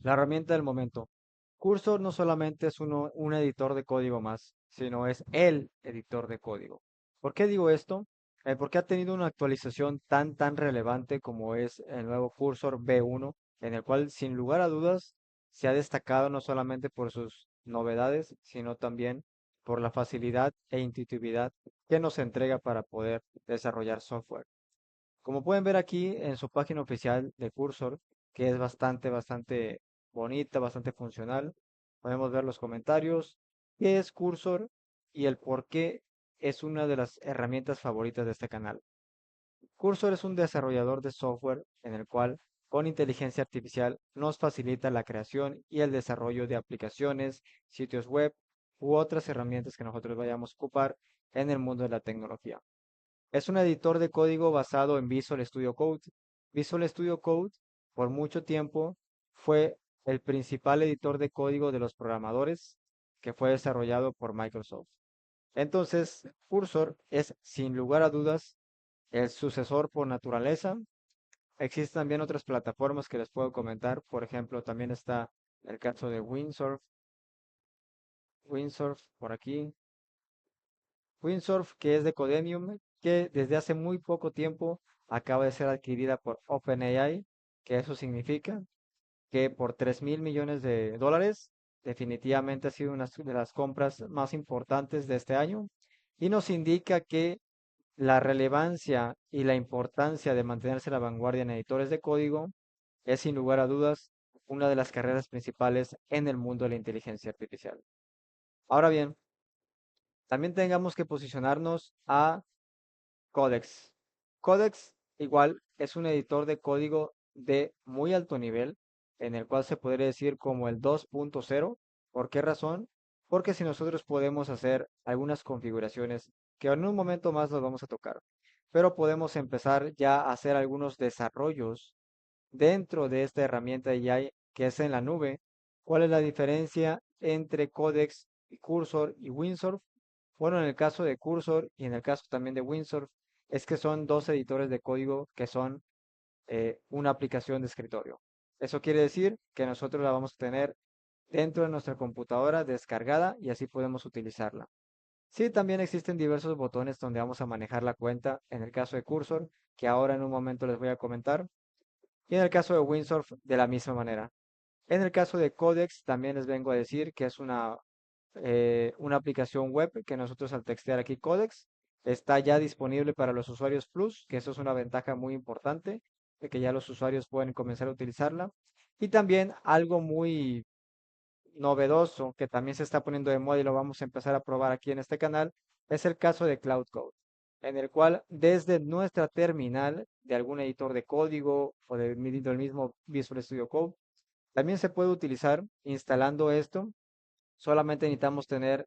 La herramienta del momento. Cursor no solamente es un editor de código más, sino es el editor de código. ¿Por qué digo esto? Porque ha tenido una actualización tan relevante como es el nuevo Cursor V1, en el cual sin lugar a dudas se ha destacado no solamente por sus novedades, sino también por la facilidad e intuitividad que nos entrega para poder desarrollar software. Como pueden ver aquí en su página oficial de Cursor, que es bastante bonita, bastante funcional, podemos ver los comentarios, qué es Cursor y el por qué es una de las herramientas favoritas de este canal. Cursor es un desarrollador de software en el cual, con inteligencia artificial, nos facilita la creación y el desarrollo de aplicaciones, sitios web u otras herramientas que nosotros vayamos a ocupar en el mundo de la tecnología. Es un editor de código basado en Visual Studio Code. Visual Studio Code por mucho tiempo fue el principal editor de código de los programadores que fue desarrollado por Microsoft. Entonces, Cursor es sin lugar a dudas el sucesor por naturaleza. Existen también otras plataformas que les puedo comentar. Por ejemplo, también está el caso de Windsurf por aquí. Windsurf, que es de Codemium, que desde hace muy poco tiempo acaba de ser adquirida por OpenAI, que eso significa que por 3.000 millones de dólares, definitivamente ha sido una de las compras más importantes de este año y nos indica que la relevancia y la importancia de mantenerse a la vanguardia en editores de código es sin lugar a dudas una de las carreras principales en el mundo de la inteligencia artificial. Ahora bien, también tengamos que posicionarnos a Codex. Codex igual es un editor de código de muy alto nivel, en el cual se podría decir como el 2.0. ¿Por qué razón? Porque si nosotros podemos hacer algunas configuraciones que en un momento más los vamos a tocar, pero podemos empezar ya a hacer algunos desarrollos dentro de esta herramienta de AI que es en la nube. ¿Cuál es la diferencia entre Codex y Cursor y Windsurf? Bueno, en el caso de Cursor y en el caso también de Windsurf, es que son dos editores de código que son una aplicación de escritorio. Eso quiere decir que nosotros la vamos a tener dentro de nuestra computadora descargada y así podemos utilizarla. Sí, también existen diversos botones donde vamos a manejar la cuenta en el caso de Cursor, que ahora en un momento les voy a comentar, y en el caso de Windsurf de la misma manera. En el caso de Codex también les vengo a decir que es una aplicación web que nosotros al textear aquí Codex está ya disponible para los usuarios Plus, que eso es una ventaja muy importante, de que ya los usuarios pueden comenzar a utilizarla. Y también algo muy novedoso que también se está poniendo de moda y lo vamos a empezar a probar aquí en este canal, es el caso de Cloud Code, en el cual desde nuestra terminal de algún editor de código o del mismo Visual Studio Code, también se puede utilizar instalando esto. Solamente necesitamos tener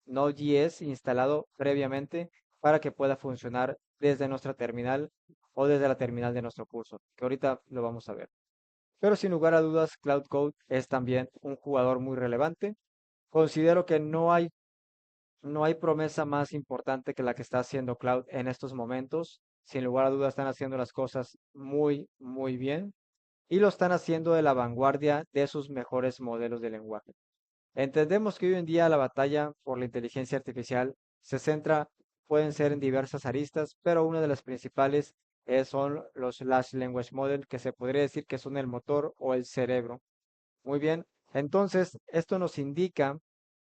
Node.js instalado previamente para que pueda funcionar desde nuestra terminal o desde la terminal de nuestro curso, que ahorita lo vamos a ver. Pero sin lugar a dudas, Cloud Code es también un jugador muy relevante. Considero que no hay promesa más importante que la que está haciendo Cloud en estos momentos. Sin lugar a dudas, están haciendo las cosas muy bien y lo están haciendo de la vanguardia de sus mejores modelos de lenguaje. Entendemos que hoy en día la batalla por la inteligencia artificial se centra, pueden ser en diversas aristas, pero una de las principales son los Large Language Model, que se podría decir que son el motor o el cerebro. Muy bien, entonces esto nos indica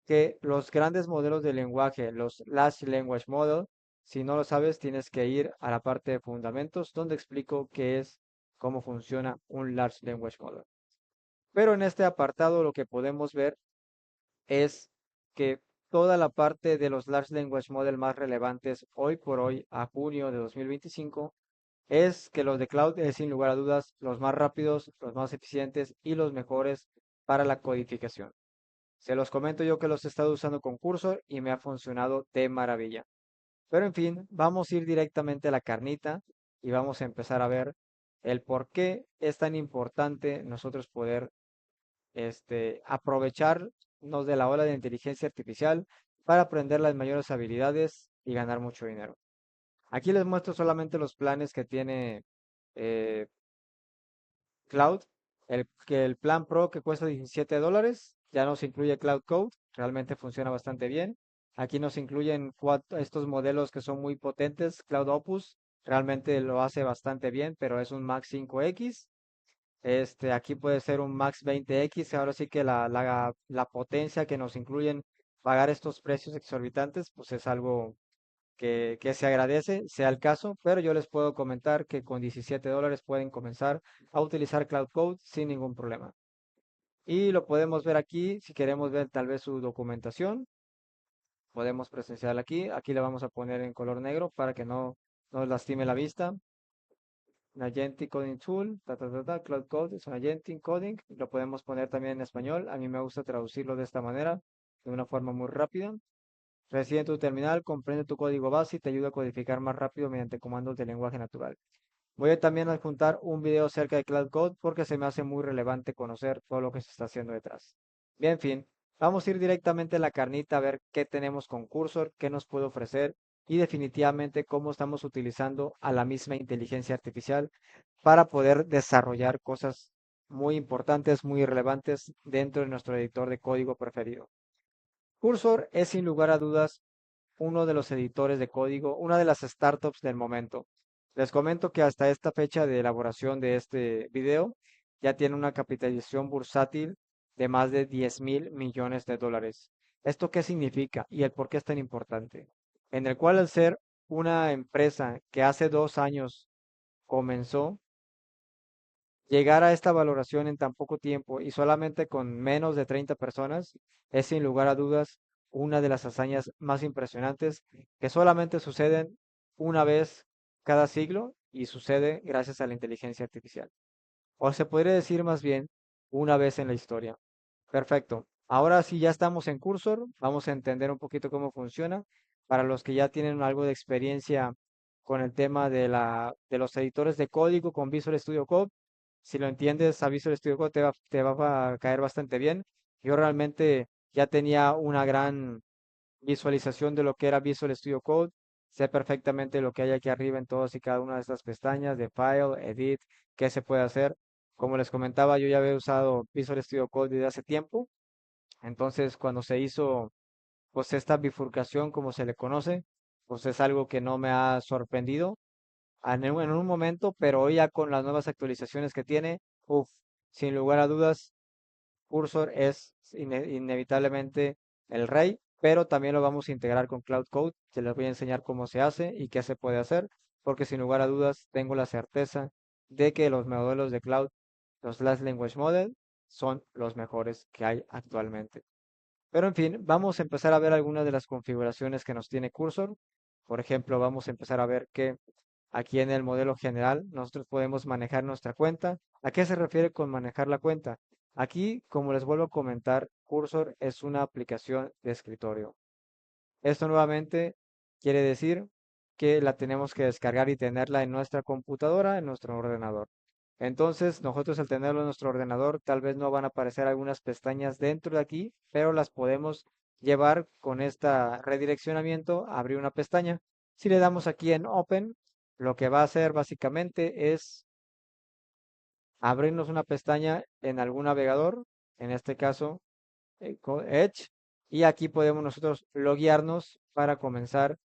que los grandes modelos de lenguaje, los Large Language Model, si no lo sabes, tienes que ir a la parte de fundamentos, donde explico qué es, cómo funciona un Large Language Model. Pero en este apartado lo que podemos ver es que toda la parte de los Large Language Model más relevantes hoy por hoy, a junio de 2025, es que los de cloud es sin lugar a dudas los más rápidos, los más eficientes y los mejores para la codificación. Se los comento yo que los he estado usando con Cursor y me ha funcionado de maravilla. Pero en fin, vamos a ir directamente a la carnita y vamos a empezar a ver el por qué es tan importante nosotros poder aprovecharnos de la ola de inteligencia artificial para aprender las mayores habilidades y ganar mucho dinero. Aquí les muestro solamente los planes que tiene eh, Cloud. el plan Pro que cuesta $17 ya nos incluye Cloud Code, realmente funciona bastante bien. Aquí nos incluyen estos modelos que son muy potentes, Cloud Opus, realmente lo hace bastante bien, pero es un Max 5X. Aquí puede ser un Max 20X, ahora sí que la potencia que nos incluyen pagar estos precios exorbitantes, pues es algo que se agradece, sea el caso, pero yo les puedo comentar que con $17 pueden comenzar a utilizar Cloud Code sin ningún problema. Y lo podemos ver aquí, si queremos ver tal vez su documentación, podemos presenciarla aquí. Aquí la vamos a poner en color negro para que no nos lastime la vista. Agentic Coding Tool, Cloud Code, es un Agentic Coding. Lo podemos poner también en español. A mí me gusta traducirlo de esta manera, de una forma muy rápida. Reside en tu terminal, comprende tu código base y te ayuda a codificar más rápido mediante comandos de lenguaje natural. Voy a también adjuntar un video acerca de Cloud Code porque se me hace muy relevante conocer todo lo que se está haciendo detrás. Bien, en fin, vamos a ir directamente a la carnita a ver qué tenemos con Cursor, qué nos puede ofrecer y definitivamente cómo estamos utilizando a la misma inteligencia artificial para poder desarrollar cosas muy importantes, muy relevantes dentro de nuestro editor de código preferido. Cursor es sin lugar a dudas uno de los editores de código, una de las startups del momento. Les comento que hasta esta fecha de elaboración de este video ya tiene una capitalización bursátil de más de 10.000 millones de dólares. ¿Esto qué significa y el por qué es tan importante? En el cual al ser una empresa que hace 2 años comenzó, llegar a esta valoración en tan poco tiempo y solamente con menos de 30 personas es sin lugar a dudas una de las hazañas más impresionantes que solamente suceden una vez cada siglo y sucede gracias a la inteligencia artificial. O se podría decir más bien una vez en la historia. Perfecto. Ahora sí ya estamos en Cursor, vamos a entender un poquito cómo funciona. Para los que ya tienen algo de experiencia con el tema de los editores de código con Visual Studio Code, si lo entiendes a Visual Studio Code te va a caer bastante bien. Yo realmente ya tenía una gran visualización de lo que era Visual Studio Code. Sé perfectamente lo que hay aquí arriba en todas y cada una de estas pestañas de File, Edit, qué se puede hacer. Como les comentaba, yo ya había usado Visual Studio Code desde hace tiempo. Entonces, cuando se hizo pues esta bifurcación, como se le conoce, pues es algo que no me ha sorprendido en un momento, pero hoy ya con las nuevas actualizaciones que tiene, uff, sin lugar a dudas, Cursor es inevitablemente el rey, pero también lo vamos a integrar con Cloud Code. Se les voy a enseñar cómo se hace y qué se puede hacer, porque sin lugar a dudas tengo la certeza de que los modelos de Cloud, los Large Language Model, son los mejores que hay actualmente. Pero en fin, vamos a empezar a ver algunas de las configuraciones que nos tiene Cursor. Por ejemplo, vamos a empezar a ver que aquí en el modelo general nosotros podemos manejar nuestra cuenta. ¿A qué se refiere con manejar la cuenta? Aquí, como les vuelvo a comentar, Cursor es una aplicación de escritorio. Esto nuevamente quiere decir que la tenemos que descargar y tenerla en nuestra computadora, en nuestro ordenador. Entonces, nosotros al tenerlo en nuestro ordenador, tal vez no van a aparecer algunas pestañas dentro de aquí, pero las podemos llevar con este redireccionamiento, abrir una pestaña. Si le damos aquí en Open, lo que va a hacer básicamente es abrirnos una pestaña en algún navegador, en este caso Edge, y aquí podemos nosotros loguearnos para comenzar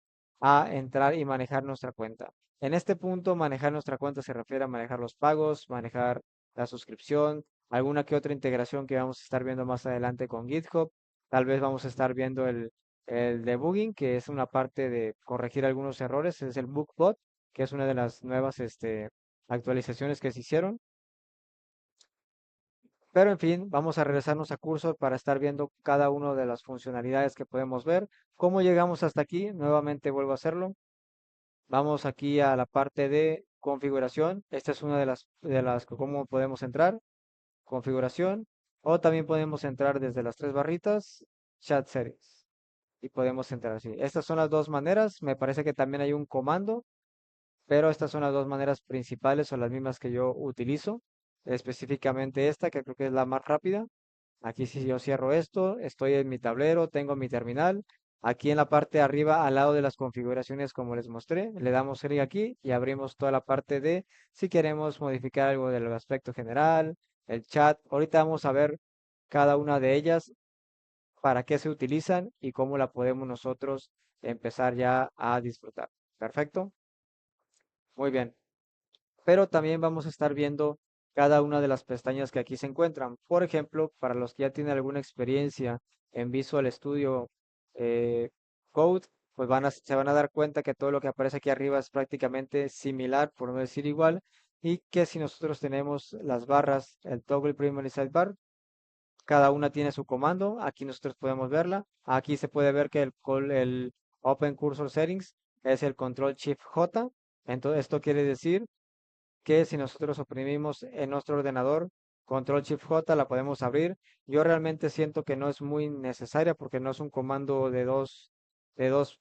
a entrar y manejar nuestra cuenta. En este punto, manejar nuestra cuenta se refiere a manejar los pagos, manejar la suscripción, alguna que otra integración que vamos a estar viendo más adelante con GitHub. Tal vez vamos a estar viendo el debugging, que es una parte de corregir algunos errores, es el BugBot, que es una de las nuevas actualizaciones que se hicieron. Pero en fin, vamos a regresarnos a Cursor para estar viendo cada una de las funcionalidades que podemos ver. ¿Cómo llegamos hasta aquí? Nuevamente vuelvo a hacerlo. Vamos aquí a la parte de configuración. Esta es una de las cómo podemos entrar. Configuración. O también podemos entrar desde las tres barritas. Chat settings. Y podemos entrar así. Estas son las dos maneras. Me parece que también hay un comando, pero estas son las dos maneras principales o las mismas que yo utilizo. Específicamente esta, que creo que es la más rápida. Aquí si yo cierro esto, estoy en mi tablero, tengo mi terminal. Aquí en la parte de arriba, al lado de las configuraciones, como les mostré, le damos clic aquí y abrimos toda la parte de si queremos modificar algo del aspecto general, el chat. Ahorita vamos a ver cada una de ellas, para qué se utilizan y cómo la podemos nosotros empezar ya a disfrutar. Perfecto, muy bien. Pero también vamos a estar viendo cada una de las pestañas que aquí se encuentran. Por ejemplo, para los que ya tienen alguna experiencia en Visual Studio eh, Code, pues se van a dar cuenta que todo lo que aparece aquí arriba es prácticamente similar, por no decir igual, y que si nosotros tenemos las barras, el toggle primary sidebar, cada una tiene su comando. Aquí nosotros podemos verla. Aquí se puede ver que el Open Cursor Settings es el Control Shift J. Entonces, esto quiere decir que si nosotros oprimimos en nuestro ordenador Control Shift J, la podemos abrir. Yo realmente siento que no es muy necesaria porque no es un comando de dos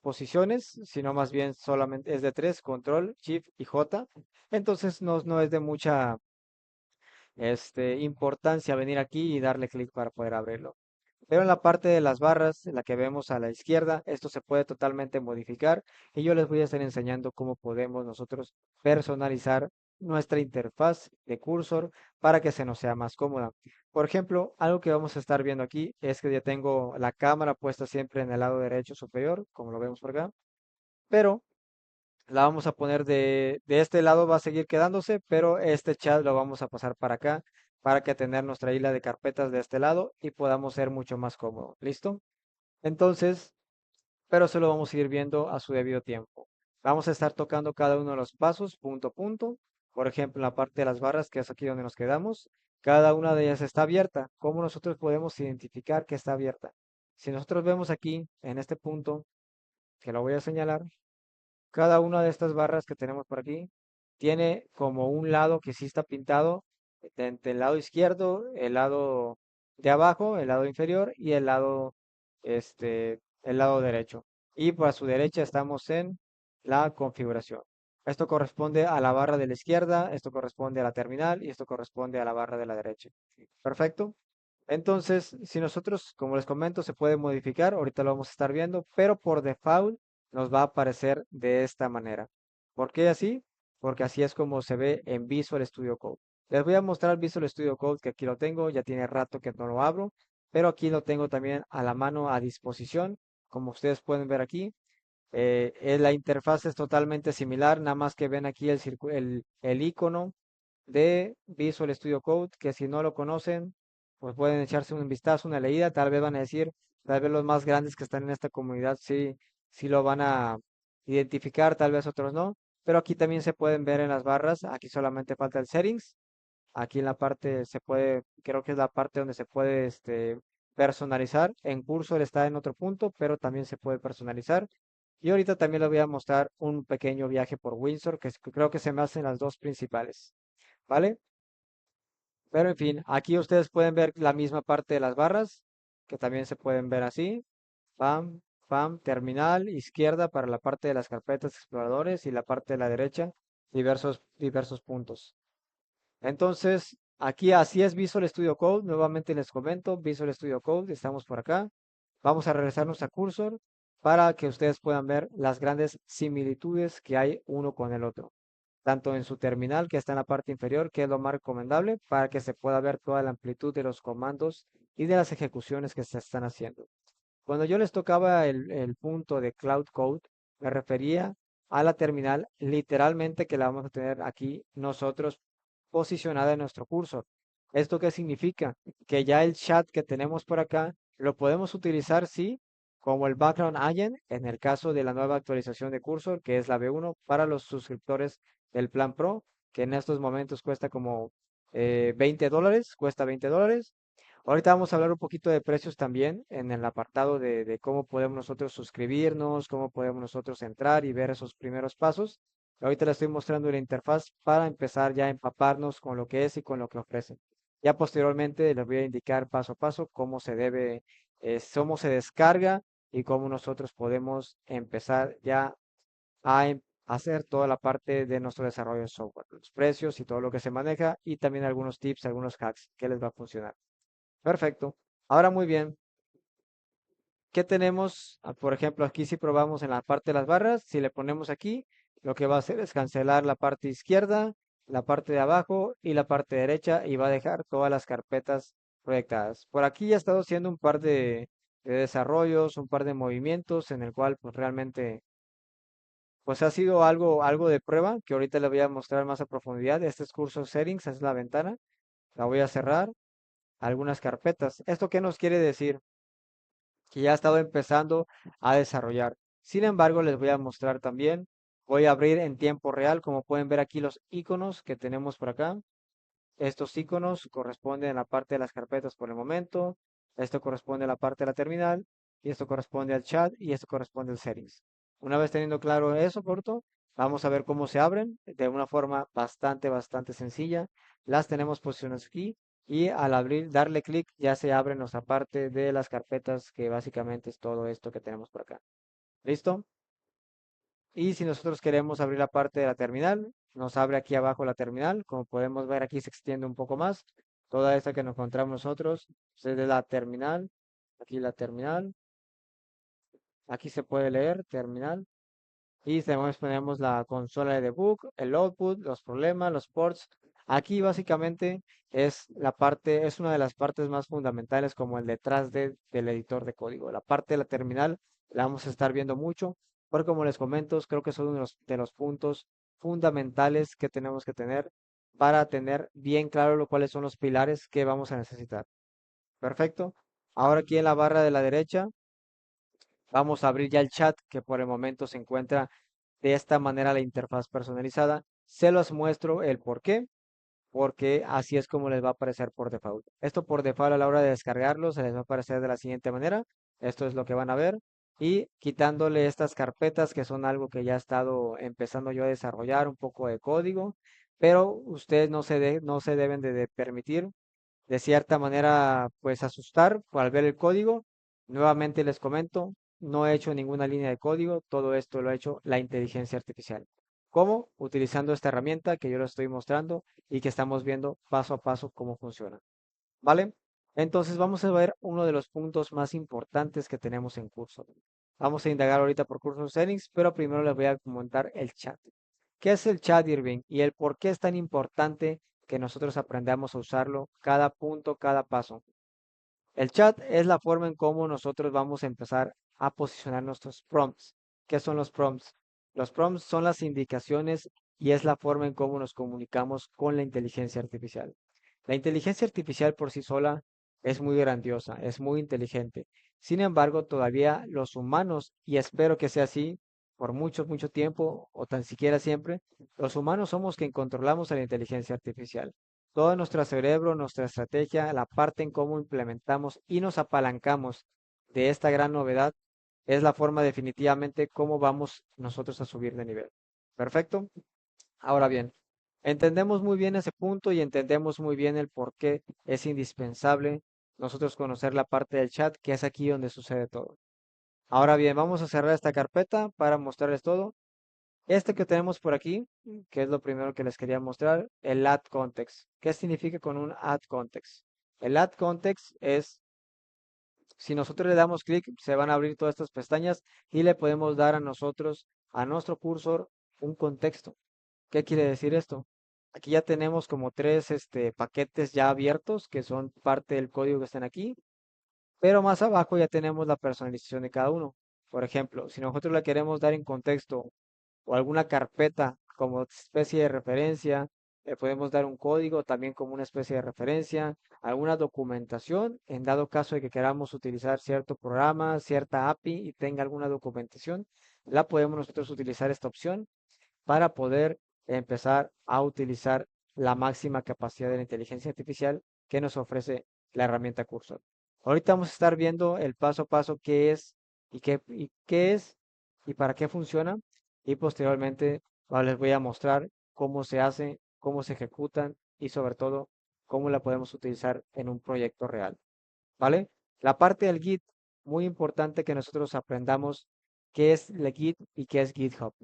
posiciones, sino más bien solamente es de tres, Control, Shift y J. Entonces no es de mucha importancia venir aquí y darle clic para poder abrirlo. Pero en la parte de las barras, la que vemos a la izquierda, esto se puede totalmente modificar y yo les voy a estar enseñando cómo podemos nosotros personalizar nuestra interfaz de cursor para que se nos sea más cómoda. Por ejemplo, algo que vamos a estar viendo aquí es que ya tengo la cámara puesta siempre en el lado derecho superior, como lo vemos por acá, pero la vamos a poner de este lado, va a seguir quedándose, pero este chat lo vamos a pasar para acá para que tener nuestra isla de carpetas de este lado y podamos ser mucho más cómodo. ¿Listo? Entonces, pero eso lo vamos a ir viendo a su debido tiempo. Vamos a estar tocando cada uno de los pasos, punto a punto. Por ejemplo, en la parte de las barras, que es aquí donde nos quedamos, cada una de ellas está abierta. ¿Cómo nosotros podemos identificar que está abierta? Si nosotros vemos aquí, en este punto, que lo voy a señalar, cada una de estas barras que tenemos por aquí tiene como un lado que sí está pintado, entre el lado izquierdo, el lado de abajo, el lado inferior y el lado derecho. Y por su derecha estamos en la configuración. Esto corresponde a la barra de la izquierda, esto corresponde a la terminal y esto corresponde a la barra de la derecha. Perfecto. Entonces, si nosotros, como les comento, se puede modificar, ahorita lo vamos a estar viendo, pero por default nos va a aparecer de esta manera. ¿Por qué así? Porque así es como se ve en Visual Studio Code. Les voy a mostrar Visual Studio Code, que aquí lo tengo, ya tiene rato que no lo abro, pero aquí lo tengo también a la mano a disposición, como ustedes pueden ver aquí. La interfaz es totalmente similar, nada más que ven aquí el icono de Visual Studio Code, que si no lo conocen, pues pueden echarse un vistazo, una leída, tal vez van a decir, tal vez los más grandes que están en esta comunidad sí lo van a identificar, tal vez otros no, pero aquí también se pueden ver en las barras, aquí solamente falta el settings, aquí en la parte se puede, creo que es la parte donde se puede personalizar, en Cursor está en otro punto, pero también se puede personalizar. Y ahorita también les voy a mostrar un pequeño viaje por Windsor, que creo que se me hacen las dos principales. ¿Vale? Pero en fin, aquí ustedes pueden ver la misma parte de las barras, que también se pueden ver así. Pam, pam, terminal, izquierda para la parte de las carpetas exploradores y la parte de la derecha, diversos puntos. Entonces, aquí así es Visual Studio Code. Nuevamente les comento, Visual Studio Code, estamos por acá. Vamos a regresarnos a Cursor para que ustedes puedan ver las grandes similitudes que hay uno con el otro, tanto en su terminal que está en la parte inferior, que es lo más recomendable para que se pueda ver toda la amplitud de los comandos y de las ejecuciones que se están haciendo. Cuando yo les tocaba el punto de Cloud Code, me refería a la terminal literalmente que la vamos a tener aquí nosotros posicionada en nuestro cursor. ¿Esto qué significa? Que ya el chat que tenemos por acá lo podemos utilizar, sí, como el background agent en el caso de la nueva actualización de cursor, que es la B1 para los suscriptores del plan Pro, que en estos momentos cuesta como $20, cuesta $20. Ahorita vamos a hablar un poquito de precios también en el apartado de cómo podemos nosotros suscribirnos, cómo podemos nosotros entrar y ver esos primeros pasos. Ahorita les estoy mostrando la interfaz para empezar ya a empaparnos con lo que es y con lo que ofrece. Ya posteriormente les voy a indicar paso a paso cómo se debe, cómo se descarga y cómo nosotros podemos empezar ya hacer toda la parte de nuestro desarrollo de software, los precios y todo lo que se maneja y también algunos tips, algunos hacks que les va a funcionar. Perfecto. Ahora muy bien. ¿Qué tenemos? Por ejemplo, aquí si probamos en la parte de las barras, si le ponemos aquí, lo que va a hacer es cancelar la parte izquierda la parte de abajo y la parte derecha y va a dejar todas las carpetas proyectadas. Por aquí ya he estado haciendo un par de desarrollos, un par de movimientos en el cual pues realmente pues ha sido algo de prueba que ahorita le voy a mostrar más a profundidad. Este es curso settings, es la ventana. La voy a cerrar. Algunas carpetas. ¿Esto qué nos quiere decir? Que ya he estado empezando a desarrollar. Sin embargo, les voy a mostrar también. Voy a abrir en tiempo real, como pueden ver aquí los iconos que tenemos por acá. Estos iconos corresponden a la parte de las carpetas por el momento. Esto corresponde a la parte de la terminal. Y esto corresponde al chat. Y esto corresponde al settings. Una vez teniendo claro eso, corto, vamos a ver cómo se abren de una forma bastante sencilla. Las tenemos posicionadas aquí. Y al abrir, darle clic, ya se abre nuestra parte de las carpetas, que básicamente es todo esto que tenemos por acá. ¿Listo? Y si nosotros queremos abrir la parte de la terminal, nos abre aquí abajo la terminal. Como podemos ver, aquí se extiende un poco más. Toda esta que nos encontramos nosotros es de la terminal. Aquí la terminal. Aquí se puede leer terminal. Y tenemos la consola de debug, el output, los problemas, los ports. Aquí básicamente es una de las partes más fundamentales como el detrás del editor de código. La parte de la terminal la vamos a estar viendo mucho, porque como les comento, creo que es uno de los puntos fundamentales que tenemos que tener para tener bien claro cuáles son los pilares que vamos a necesitar. Perfecto. Ahora aquí en la barra de la derecha vamos a abrir ya el chat que por el momento se encuentra de esta manera la interfaz personalizada. Se los muestro el por qué, porque así es como les va a aparecer por default. Esto por default a la hora de descargarlo se les va a aparecer de la siguiente manera. Esto es lo que van a ver. Y quitándole estas carpetas que son algo que ya he estado empezando yo a desarrollar, un poco de código, pero ustedes no se deben de permitir de cierta manera, pues asustar al ver el código. Nuevamente les comento, no he hecho ninguna línea de código, todo esto lo ha hecho la inteligencia artificial. ¿Cómo? Utilizando esta herramienta que yo les estoy mostrando y que estamos viendo paso a paso cómo funciona. ¿Vale? Entonces vamos a ver uno de los puntos más importantes que tenemos en curso. Vamos a indagar ahorita por cursos settings, pero primero les voy a comentar el chat. ¿Qué es el chat, Irving? Y el por qué es tan importante que nosotros aprendamos a usarlo cada punto, cada paso. El chat es la forma en cómo nosotros vamos a empezar a posicionar nuestros prompts. ¿Qué son los prompts? Los prompts son las indicaciones y es la forma en cómo nos comunicamos con la inteligencia artificial. La inteligencia artificial por sí sola es muy grandiosa, es muy inteligente. Sin embargo, todavía los humanos, y espero que sea así por mucho tiempo o tan siquiera siempre, los humanos somos quien controlamos a la inteligencia artificial. Todo nuestro cerebro, nuestra estrategia, la parte en cómo implementamos y nos apalancamos de esta gran novedad es la forma definitivamente cómo vamos nosotros a subir de nivel. Perfecto. Ahora bien, entendemos muy bien ese punto y entendemos muy bien el por qué es indispensable nosotros conocer la parte del chat, que es aquí donde sucede todo. Ahora bien, vamos a cerrar esta carpeta para mostrarles todo. Este que tenemos por aquí, que es lo primero que les quería mostrar, el add context. ¿Qué significa con un add context? El add context es, si nosotros le damos clic, se van a abrir todas estas pestañas y le podemos dar a nosotros, a nuestro cursor, un contexto. ¿Qué quiere decir esto? Aquí ya tenemos como tres paquetes ya abiertos que son parte del código que están aquí, pero más abajo ya tenemos la personalización de cada uno. Por ejemplo, si nosotros le queremos dar en contexto o alguna carpeta como especie de referencia. Le podemos dar un código también como una especie de referencia, alguna documentación en dado caso de que queramos utilizar cierto programa, cierta API y tenga alguna documentación, la podemos nosotros utilizar esta opción para poder empezar a utilizar la máxima capacidad de la inteligencia artificial que nos ofrece la herramienta Cursor. Ahorita vamos a estar viendo el paso a paso qué es y qué es y para qué funciona. Y posteriormente les voy a mostrar cómo se hace, cómo se ejecutan y sobre todo cómo la podemos utilizar en un proyecto real. ¿Vale? La parte del Git, muy importante que nosotros aprendamos qué es el Git y qué es GitHub.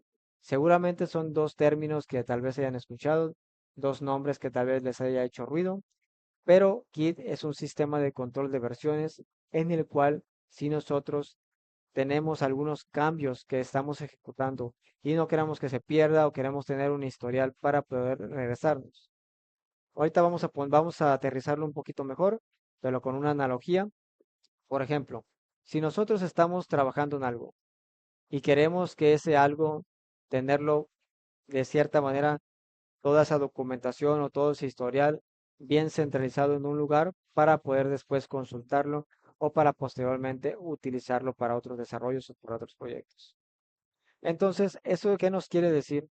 Seguramente son dos términos que tal vez hayan escuchado, dos nombres que tal vez les haya hecho ruido, pero Git es un sistema de control de versiones en el cual si nosotros tenemos algunos cambios que estamos ejecutando y no queremos que se pierda o queremos tener un historial para poder regresarnos. Ahorita vamos a aterrizarlo un poquito mejor, pero con una analogía. Por ejemplo, si nosotros estamos trabajando en algo y queremos que ese algo tenerlo de cierta manera, toda esa documentación o todo ese historial bien centralizado en un lugar para poder después consultarlo o para posteriormente utilizarlo para otros desarrollos o para otros proyectos. Entonces, ¿eso qué nos quiere decir?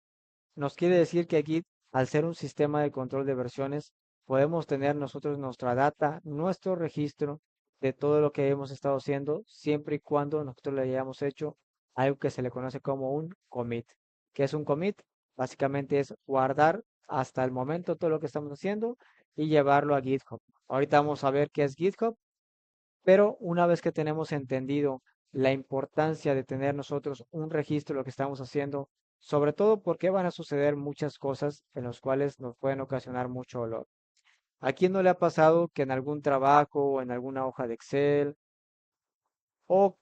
Nos quiere decir que Git, al ser un sistema de control de versiones, podemos tener nosotros nuestra data, nuestro registro de todo lo que hemos estado haciendo, siempre y cuando nosotros le hayamos hecho algo que se le conoce como un commit. ¿Qué es un commit? Básicamente es guardar hasta el momento todo lo que estamos haciendo y llevarlo a GitHub. Ahorita vamos a ver qué es GitHub, pero una vez que tenemos entendido la importancia de tener nosotros un registro de lo que estamos haciendo, sobre todo porque van a suceder muchas cosas en las cuales nos pueden ocasionar mucho dolor. ¿A quién no le ha pasado que en algún trabajo o en alguna hoja de Excel o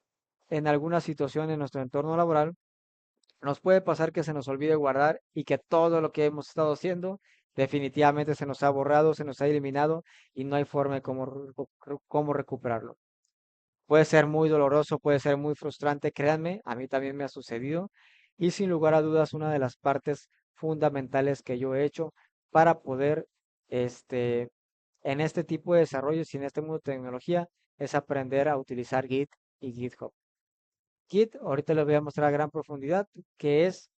en alguna situación en nuestro entorno laboral nos puede pasar que se nos olvide guardar y que todo lo que hemos estado haciendo definitivamente se nos ha borrado, se nos ha eliminado y no hay forma de cómo recuperarlo? Puede ser muy doloroso, puede ser muy frustrante, créanme, a mí también me ha sucedido y sin lugar a dudas una de las partes fundamentales que yo he hecho para poder, este, en este tipo de desarrollos y en este mundo de tecnología es aprender a utilizar Git y GitHub. Git, ahorita les voy a mostrar a gran profundidad qué es,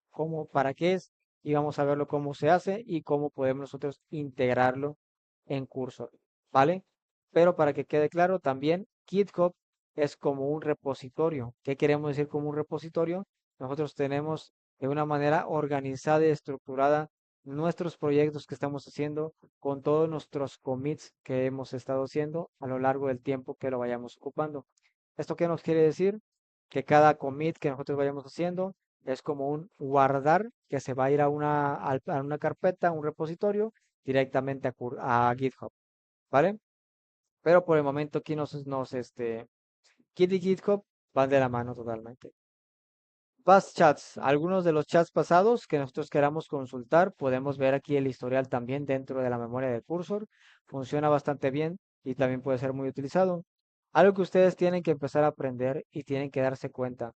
cómo, para qué es y vamos a verlo cómo se hace y cómo podemos nosotros integrarlo en Cursor, ¿vale? Pero para que quede claro, también GitHub es como un repositorio. ¿Qué queremos decir como un repositorio? Nosotros tenemos de una manera organizada y estructurada nuestros proyectos que estamos haciendo con todos nuestros commits que hemos estado haciendo a lo largo del tiempo que lo vayamos ocupando. ¿Esto qué nos quiere decir? Que cada commit que nosotros vayamos haciendo es como un guardar que se va a ir a a una carpeta, a un repositorio, directamente a GitHub, ¿vale? Pero por el momento aquí Git y GitHub van de la mano totalmente. Past chats, algunos de los chats pasados que nosotros queramos consultar, podemos ver aquí el historial también dentro de la memoria del cursor. Funciona bastante bien y también puede ser muy utilizado. Algo que ustedes tienen que empezar a aprender y tienen que darse cuenta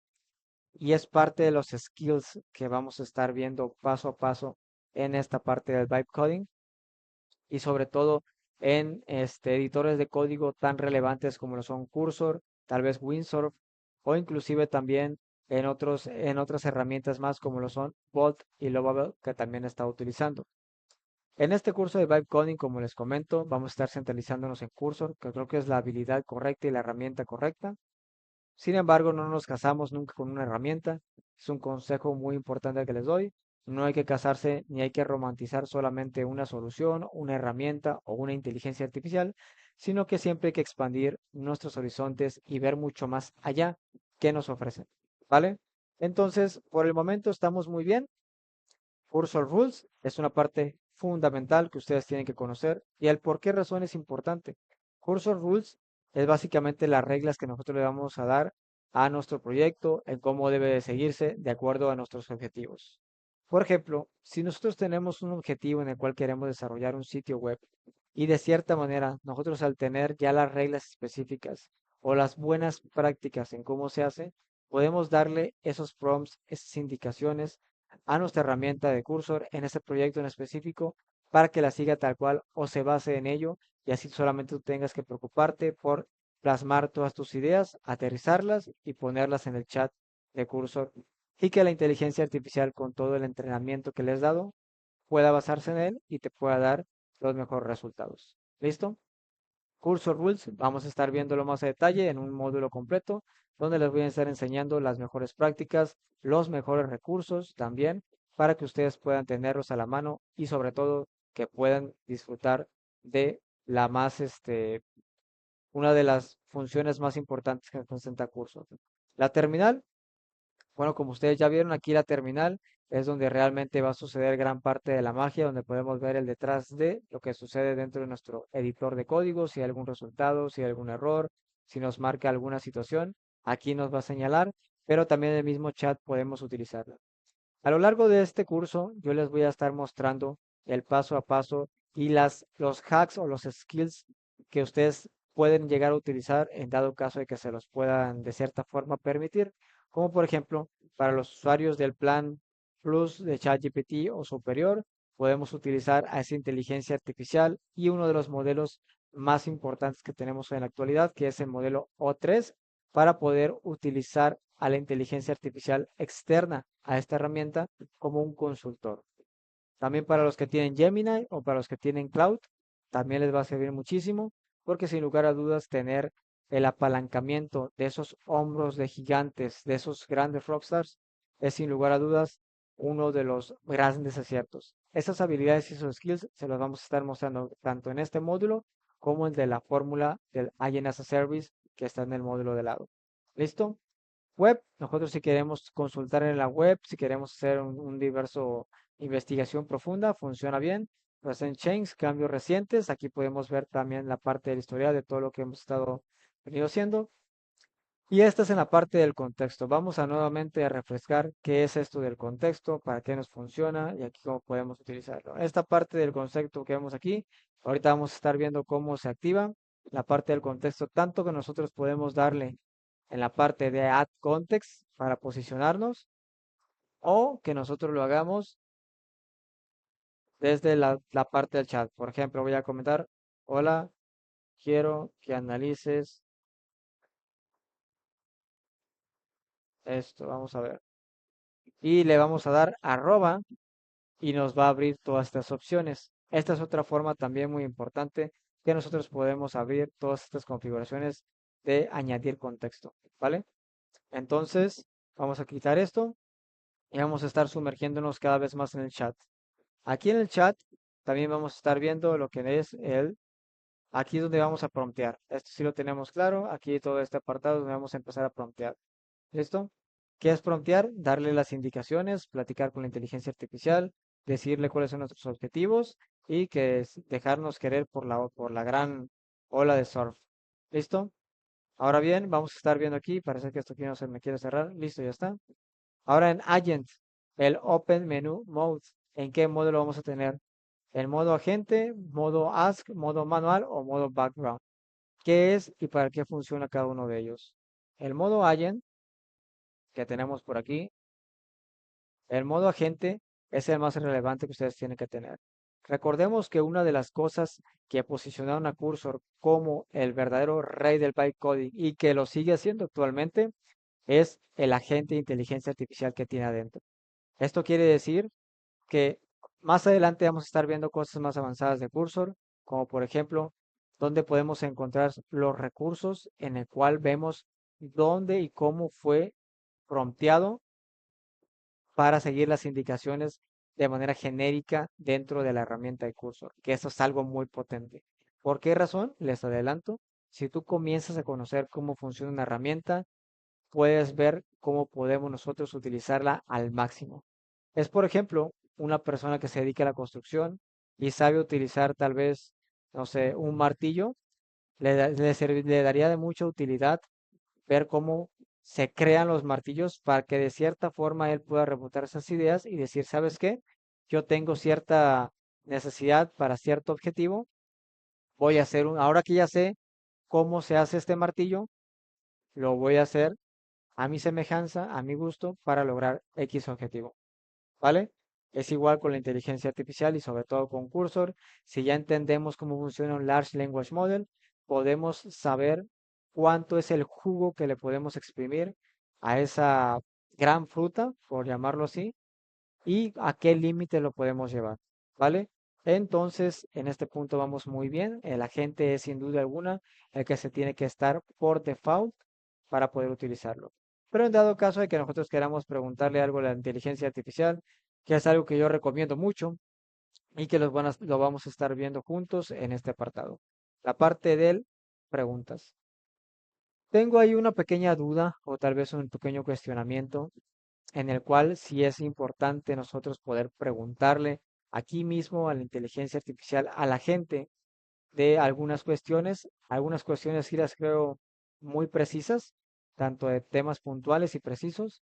y es parte de los skills que vamos a estar viendo paso a paso en esta parte del vibe coding y sobre todo en editores de código tan relevantes como lo son Cursor, tal vez Windsurf o inclusive también en otras herramientas más como lo son Bolt y Lovable que también está utilizando. En este curso de vibe coding, como les comento, vamos a estar centralizándonos en Cursor, que creo que es la habilidad correcta y la herramienta correcta. Sin embargo, no nos casamos nunca con una herramienta. Es un consejo muy importante que les doy. No hay que casarse ni hay que romantizar solamente una solución, una herramienta o una inteligencia artificial, sino que siempre hay que expandir nuestros horizontes y ver mucho más allá que nos ofrecen. ¿Vale? Entonces, por el momento estamos muy bien. Cursor Rules es una parte fundamental que ustedes tienen que conocer y el por qué razón es importante. Cursor Rules es básicamente las reglas que nosotros le vamos a dar a nuestro proyecto en cómo debe de seguirse de acuerdo a nuestros objetivos. Por ejemplo, si nosotros tenemos un objetivo en el cual queremos desarrollar un sitio web y de cierta manera nosotros al tener ya las reglas específicas o las buenas prácticas en cómo se hace, podemos darle esos prompts, esas indicaciones a nuestra herramienta de Cursor en ese proyecto en específico para que la siga tal cual o se base en ello y así solamente tú tengas que preocuparte por plasmar todas tus ideas, aterrizarlas y ponerlas en el chat de Cursor y que la inteligencia artificial con todo el entrenamiento que le has dado pueda basarse en él y te pueda dar los mejores resultados. ¿Listo? Cursor Rules, vamos a estar viéndolo más a detalle en un módulo completo, donde les voy a estar enseñando las mejores prácticas, los mejores recursos también, para que ustedes puedan tenerlos a la mano y sobre todo que puedan disfrutar de la una de las funciones más importantes que presenta Cursor. La terminal, bueno, como ustedes ya vieron, aquí la terminal es donde realmente va a suceder gran parte de la magia, donde podemos ver el detrás de lo que sucede dentro de nuestro editor de código, si hay algún resultado, si hay algún error, si nos marca alguna situación. aquí nos va a señalar, pero también en el mismo chat podemos utilizarla. A lo largo de este curso, yo les voy a estar mostrando el paso a paso y los hacks o los skills que ustedes pueden llegar a utilizar en dado caso de que se los puedan de cierta forma permitir, como por ejemplo, para los usuarios del plan Plus de ChatGPT o superior, podemos utilizar a esa inteligencia artificial y uno de los modelos más importantes que tenemos en la actualidad, que es el modelo O3, para poder utilizar a la inteligencia artificial externa a esta herramienta como un consultor. También para los que tienen Gemini o para los que tienen Cloud, también les va a servir muchísimo, porque sin lugar a dudas tener el apalancamiento de esos hombros de gigantes, de esos grandes rockstars, es sin lugar a dudas uno de los grandes aciertos. Esas habilidades y esos skills se los vamos a estar mostrando tanto en este módulo como el de la fórmula del IAM as a Service que está en el módulo de lado. ¿Listo? Web, nosotros si queremos consultar en la web, si queremos hacer un diverso investigación profunda, funciona bien. Recent change, cambios recientes, aquí podemos ver también la parte del historial de todo lo que hemos estado venido haciendo. Y esta es en la parte del contexto. Vamos a nuevamente a refrescar qué es esto del contexto, para qué nos funciona y aquí cómo podemos utilizarlo. Esta parte del concepto que vemos aquí, ahorita vamos a estar viendo cómo se activa la parte del contexto, tanto que nosotros podemos darle en la parte de add context para posicionarnos o que nosotros lo hagamos desde la parte del chat. Por ejemplo, voy a comentar, hola, quiero que analices esto. Vamos a ver. Y le vamos a dar arroba y nos va a abrir todas estas opciones. Esta es otra forma también muy importante que nosotros podemos abrir todas estas configuraciones de añadir contexto, ¿vale? Entonces, vamos a quitar esto y vamos a estar sumergiéndonos cada vez más en el chat. Aquí en el chat también vamos a estar viendo lo que es aquí es donde vamos a promptear. Esto sí lo tenemos claro. Aquí todo este apartado donde vamos a empezar a promptear. ¿Listo? ¿Qué es promptear? Darle las indicaciones, platicar con la inteligencia artificial, decirle cuáles son nuestros objetivos y que dejarnos querer por la gran ola de surf. ¿Listo? Ahora bien, vamos a estar viendo aquí, parece que esto aquí no se me quiere cerrar. Listo, ya está. Ahora en Agent, el Open Menu Mode, ¿en qué modo lo vamos a tener? ¿En modo agente, modo ask, modo manual o modo background? ¿Qué es y para qué funciona cada uno de ellos? El modo Agent que tenemos por aquí, el modo agente es el más relevante que ustedes tienen que tener. Recordemos que una de las cosas que posicionaron a Cursor como el verdadero rey del bytecoding y que lo sigue haciendo actualmente es el agente de inteligencia artificial que tiene adentro. Esto quiere decir que más adelante vamos a estar viendo cosas más avanzadas de Cursor, como por ejemplo, dónde podemos encontrar los recursos en el cual vemos dónde y cómo fue prompteado para seguir las indicaciones de manera genérica dentro de la herramienta de Cursor, que eso es algo muy potente. ¿Por qué razón? Les adelanto. Si tú comienzas a conocer cómo funciona una herramienta, puedes ver cómo podemos nosotros utilizarla al máximo. Es, por ejemplo, una persona que se dedica a la construcción y sabe utilizar tal vez, no sé, un martillo, le daría de mucha utilidad ver cómo se crean los martillos para que de cierta forma él pueda rebotar esas ideas y decir, ¿sabes qué? Yo tengo cierta necesidad para cierto objetivo, voy a hacer ahora que ya sé cómo se hace este martillo, lo voy a hacer a mi semejanza, a mi gusto, para lograr X objetivo, ¿vale? Es igual con la inteligencia artificial y sobre todo con Cursor. Si ya entendemos cómo funciona un Large Language Model, podemos saber cuánto es el jugo que le podemos exprimir a esa gran fruta, por llamarlo así, y a qué límite lo podemos llevar, ¿vale? Entonces, en este punto vamos muy bien. El agente es sin duda alguna el que se tiene que estar por default para poder utilizarlo. Pero en dado caso de que nosotros queramos preguntarle algo a la inteligencia artificial, que es algo que yo recomiendo mucho y que lo vamos a estar viendo juntos en este apartado. La parte de preguntas. Tengo ahí una pequeña duda o tal vez un pequeño cuestionamiento en el cual sí es importante nosotros poder preguntarle aquí mismo a la inteligencia artificial, a la gente, de algunas cuestiones sí las creo muy precisas, tanto de temas puntuales y precisos,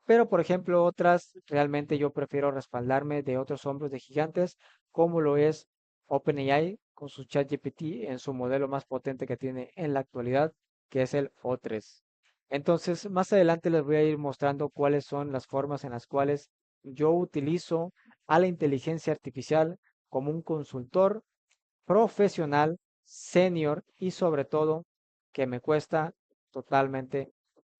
pero por ejemplo otras realmente yo prefiero respaldarme de otros hombros de gigantes, como lo es OpenAI con su ChatGPT en su modelo más potente que tiene en la actualidad, que es el O3. Entonces, más adelante les voy a ir mostrando cuáles son las formas en las cuales yo utilizo a la inteligencia artificial como un consultor profesional, senior y sobre todo que me cuesta totalmente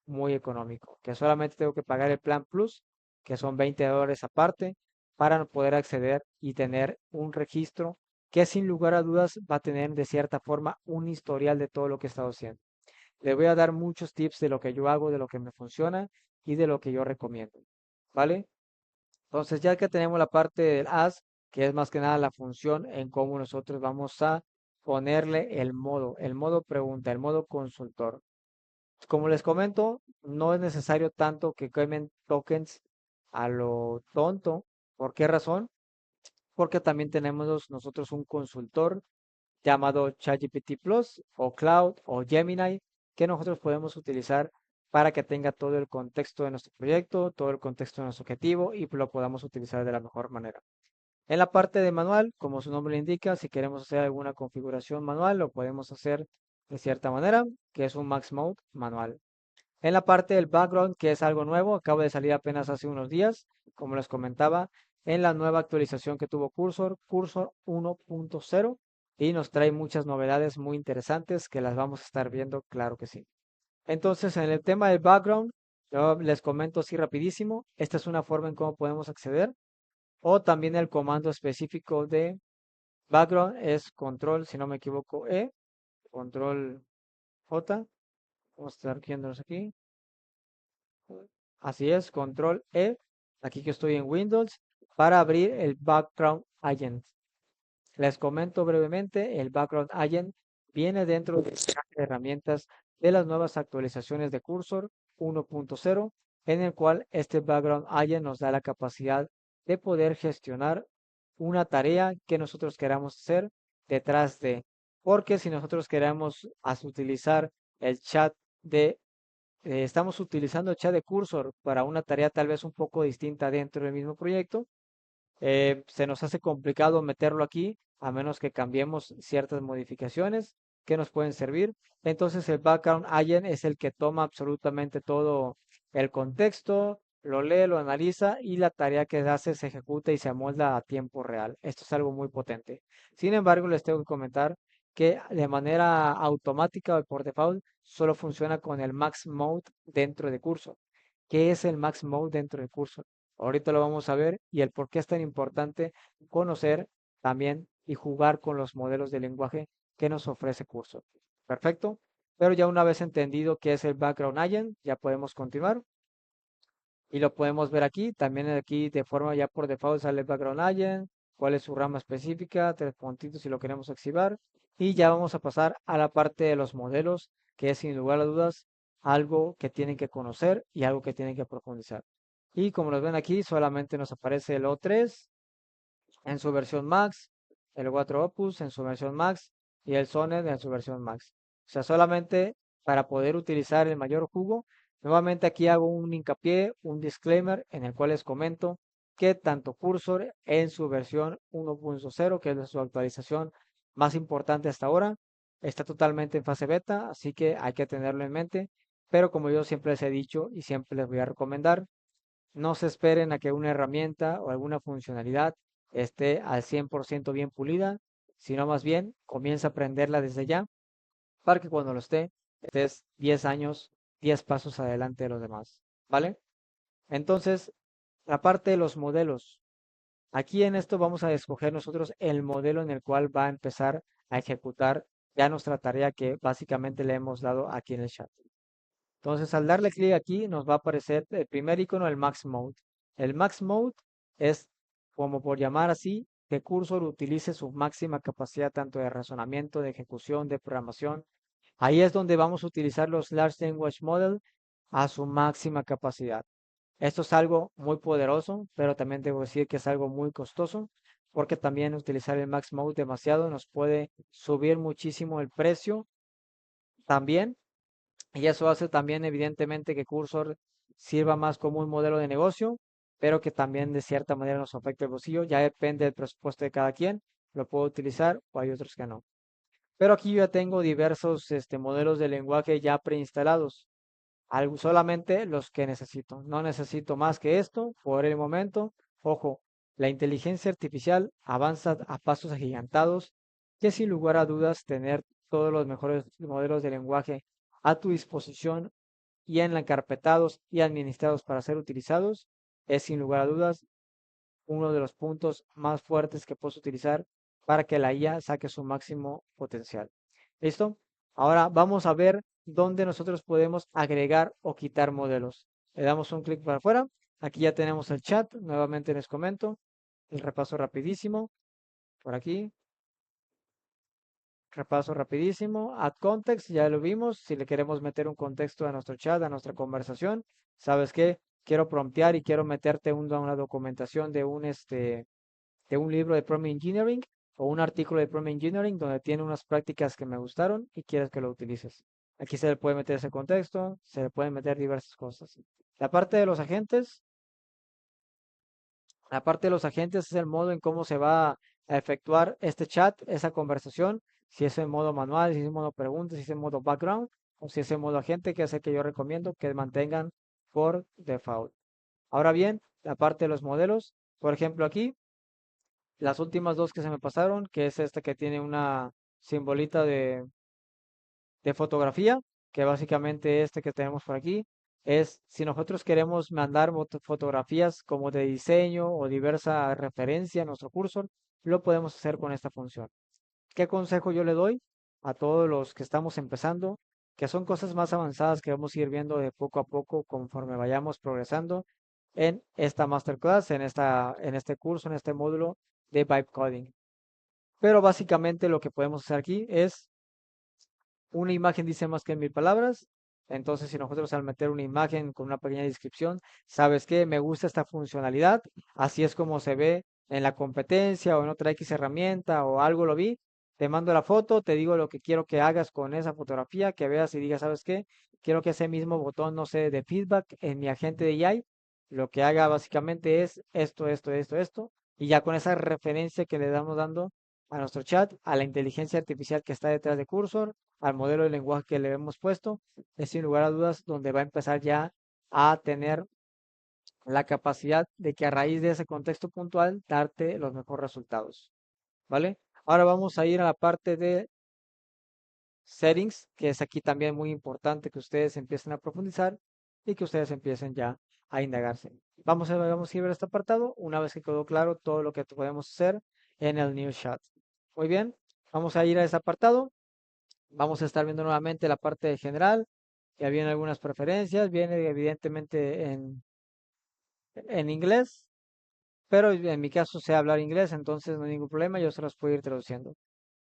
muy económico, que solamente tengo que pagar el plan Plus, que son $20 aparte, para poder acceder y tener un registro que sin lugar a dudas va a tener de cierta forma un historial de todo lo que he estado haciendo. Le voy a dar muchos tips de lo que yo hago, de lo que me funciona y de lo que yo recomiendo, ¿vale? Entonces, ya que tenemos la parte del as, que es más que nada la función en cómo nosotros vamos a ponerle el modo pregunta, el modo consultor. Como les comento, no es necesario tanto que quemen tokens a lo tonto. ¿Por qué razón? Porque también tenemos nosotros un consultor llamado ChatGPT Plus o Cloud o Gemini que nosotros podemos utilizar para que tenga todo el contexto de nuestro proyecto, todo el contexto de nuestro objetivo y lo podamos utilizar de la mejor manera. En la parte de manual, como su nombre le indica, si queremos hacer alguna configuración manual, lo podemos hacer de cierta manera, que es un Max Mode manual. En la parte del background, que es algo nuevo, acaba de salir apenas hace unos días, como les comentaba, en la nueva actualización que tuvo Cursor 1.0, y nos trae muchas novedades muy interesantes que las vamos a estar viendo, claro que sí. Entonces, en el tema del background, yo les comento así rapidísimo, esta es una forma en cómo podemos acceder, o también el comando específico de background es control, si no me equivoco, control J, vamos a estar viéndolos aquí. Así es, control E, aquí que estoy en Windows, para abrir el Background Agent. Les comento brevemente, el Background Agent viene dentro de la caja de herramientas de las nuevas actualizaciones de Cursor 1.0, en el cual este Background Agent nos da la capacidad de poder gestionar una tarea que nosotros queramos hacer detrás de, porque si nosotros queremos utilizar el chat de estamos utilizando el chat de Cursor para una tarea tal vez un poco distinta dentro del mismo proyecto, se nos hace complicado meterlo aquí a menos que cambiemos ciertas modificaciones que nos pueden servir. Entonces el background agent es el que toma absolutamente todo el contexto, lo lee, lo analiza y la tarea que hace se ejecuta y se amolda a tiempo real. Esto es algo muy potente. Sin embargo, les tengo que comentar que de manera automática o por default solo funciona con el Max Mode dentro de Cursor. ¿Qué es el Max Mode dentro de Cursor? Ahorita lo vamos a ver y el por qué es tan importante conocer también y jugar con los modelos de lenguaje que nos ofrece Cursor. Perfecto. Pero ya una vez entendido qué es el Background Agent, ya podemos continuar y lo podemos ver aquí. También aquí de forma ya por default sale el Background Agent, cuál es su rama específica, tres puntitos si lo queremos activar. Y ya vamos a pasar a la parte de los modelos, que es sin lugar a dudas algo que tienen que conocer y algo que tienen que profundizar. Y como los ven aquí, solamente nos aparece el O3 en su versión Max, el 4 Opus en su versión Max y el Sonnet en su versión Max. O sea, solamente para poder utilizar el mayor jugo, nuevamente aquí hago un hincapié, un disclaimer en el cual les comento que tanto Cursor en su versión 1.0, que es su actualización más importante hasta ahora, está totalmente en fase beta, así que hay que tenerlo en mente. Pero como yo siempre les he dicho y siempre les voy a recomendar, no se esperen a que una herramienta o alguna funcionalidad esté al 100% bien pulida, sino más bien comienza a aprenderla desde ya para que cuando lo estés 10 años, 10 pasos adelante de los demás, ¿vale? Entonces, la parte de los modelos. Aquí en esto vamos a escoger nosotros el modelo en el cual va a empezar a ejecutar ya nuestra tarea que básicamente le hemos dado aquí en el chat. Entonces, al darle clic aquí, nos va a aparecer el primer icono, el Max Mode. El Max Mode es, como por llamar así, que Cursor utilice su máxima capacidad tanto de razonamiento, de ejecución, de programación. Ahí es donde vamos a utilizar los Large Language Model a su máxima capacidad. Esto es algo muy poderoso, pero también debo decir que es algo muy costoso, porque también utilizar el Max Mode demasiado nos puede subir muchísimo el precio también Y eso hace también evidentemente que Cursor sirva más como un modelo de negocio, pero que también de cierta manera nos afecte el bolsillo. Ya depende del presupuesto de cada quien. Lo puedo utilizar o hay otros que no. Pero aquí yo ya tengo diversos modelos de lenguaje ya preinstalados. Solamente los que necesito. No necesito más que esto por el momento. Ojo, la inteligencia artificial avanza a pasos agigantados que sin lugar a dudas tener todos los mejores modelos de lenguaje a tu disposición y encarpetados y administrados para ser utilizados es sin lugar a dudas uno de los puntos más fuertes que puedes utilizar para que la IA saque su máximo potencial. ¿Listo? Ahora vamos a ver dónde nosotros podemos agregar o quitar modelos. Le damos un clic para afuera. Aquí ya tenemos el chat. Nuevamente les comento el repaso rapidísimo. Por aquí, repaso rapidísimo. Add context, ya lo vimos. Si le queremos meter un contexto a nuestro chat, a nuestra conversación, ¿sabes qué? Quiero promptear y quiero meterte una documentación de un libro de Prompt Engineering o un artículo de Prompt Engineering donde tiene unas prácticas que me gustaron y quieres que lo utilices. Aquí se le puede meter ese contexto, se le pueden meter diversas cosas. La parte de los agentes, la parte de los agentes es el modo en cómo se va a efectuar este chat, esa conversación, si es en modo manual, si es en modo preguntas, si es en modo background o si es en modo agente, que es el que yo recomiendo que mantengan por default. Ahora bien, la parte de los modelos, por ejemplo aquí las últimas dos que se me pasaron, que es esta que tiene una simbolita de fotografía, que básicamente este que tenemos por aquí, es si nosotros queremos mandar fotografías como de diseño o diversa referencia a nuestro cursor, lo podemos hacer con esta función. ¿Qué consejo yo le doy a todos los que estamos empezando? Que son cosas más avanzadas que vamos a ir viendo de poco a poco conforme vayamos progresando en esta masterclass, en este curso, en este módulo de Vibe Coding. Pero básicamente lo que podemos hacer aquí es una imagen dice más que 1000 palabras. Entonces, si nosotros al meter una imagen con una pequeña descripción, ¿sabes qué? Me gusta esta funcionalidad. Así es como se ve en la competencia o en otra X herramienta o algo lo vi. Te mando la foto, te digo lo que quiero que hagas con esa fotografía, que veas y digas, ¿sabes qué? Quiero que ese mismo botón, no sé, de feedback en mi agente de AI, lo que haga básicamente es esto. Y ya con esa referencia que le damos dando a nuestro chat, a la inteligencia artificial que está detrás de Cursor, al modelo de lenguaje que le hemos puesto, es sin lugar a dudas donde va a empezar ya a tener la capacidad de que a raíz de ese contexto puntual darte los mejores resultados, ¿vale? Ahora vamos a ir a la parte de settings, que es aquí también muy importante que ustedes empiecen a profundizar y que ustedes empiecen ya a indagarse. Vamos a ir a este apartado una vez que quedó claro todo lo que podemos hacer en el New Chat. Muy bien, vamos a ir a ese apartado. Vamos a estar viendo nuevamente la parte de general. Ya vienen algunas preferencias, viene evidentemente en inglés, pero en mi caso sé hablar inglés, entonces no hay ningún problema, yo se los puedo ir traduciendo.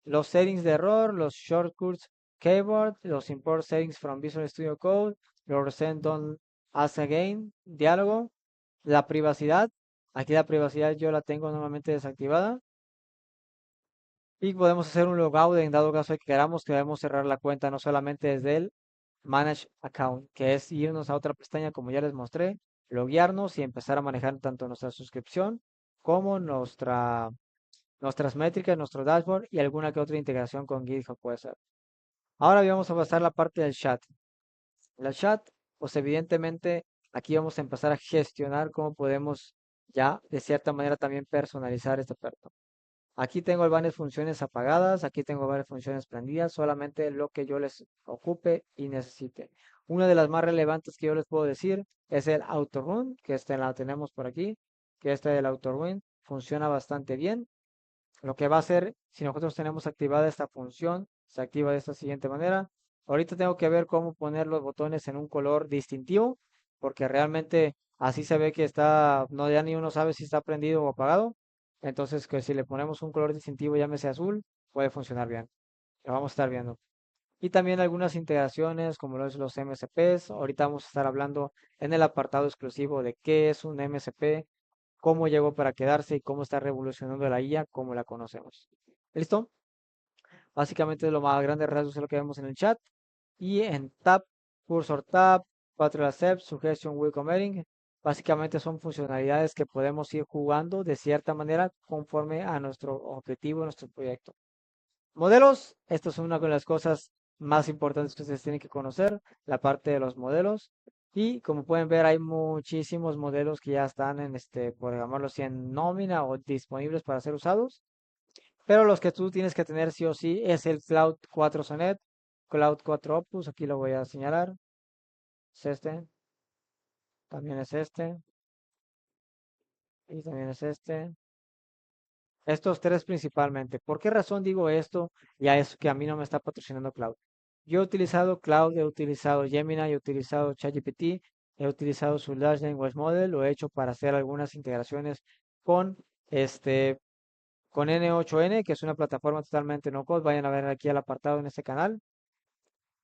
Los settings de error, los shortcuts keyboard, los import settings from Visual Studio Code, los send on as again, diálogo, la privacidad. Aquí la privacidad yo la tengo normalmente desactivada. Y podemos hacer un logout en dado caso de que queramos que debemos cerrar la cuenta no solamente desde el Manage Account, que es irnos a otra pestaña como ya les mostré, loguearnos y empezar a manejar tanto nuestra suscripción como nuestras métricas, nuestro dashboard y alguna que otra integración con GitHub puede ser. Ahora vamos a pasar la parte del chat. El chat, pues evidentemente aquí vamos a empezar a gestionar cómo podemos ya de cierta manera también personalizar este perto. Aquí tengo varias funciones apagadas, aquí tengo varias funciones prendidas, solamente lo que yo les ocupe y necesite. Una de las más relevantes que yo les puedo decir es el autorun, que este la tenemos por aquí, que este del autorun funciona bastante bien. Lo que va a hacer, si nosotros tenemos activada esta función, se activa de esta siguiente manera. Ahorita tengo que ver cómo poner los botones en un color distintivo, porque realmente así se ve que está, no ya ni uno sabe si está prendido o apagado. Entonces, que si le ponemos un color distintivo, llámese azul, puede funcionar bien. Lo vamos a estar viendo. Y también algunas integraciones como los MSPs. Ahorita vamos a estar hablando en el apartado exclusivo de qué es un MSP, cómo llegó para quedarse y cómo está revolucionando la IA como la conocemos. ¿Listo? Básicamente lo más grande rasgos es lo que vemos en el chat. Y en Tab Cursor Tab, Patrol Accept, Suggestion Wheel Committing. Básicamente son funcionalidades que podemos ir jugando de cierta manera conforme a nuestro objetivo, nuestro proyecto. Modelos, esto es una de las cosas más importantes que ustedes tienen que conocer, la parte de los modelos. Y como pueden ver, hay muchísimos modelos que ya están en por llamarlo así, en nómina o disponibles para ser usados. Pero los que tú tienes que tener sí o sí es el Cloud 4 Sonnet, Cloud 4 Opus, aquí lo voy a señalar. Es este, también es este, y también es este. Estos tres principalmente. ¿Por qué razón digo esto? Ya es que a mí no me está patrocinando Cloud. Yo he utilizado Cloud, he utilizado Gemini, he utilizado ChatGPT, he utilizado su Large Language Model, lo he hecho para hacer algunas integraciones con este con N8N, que es una plataforma totalmente no code. Vayan a ver aquí el apartado en este canal.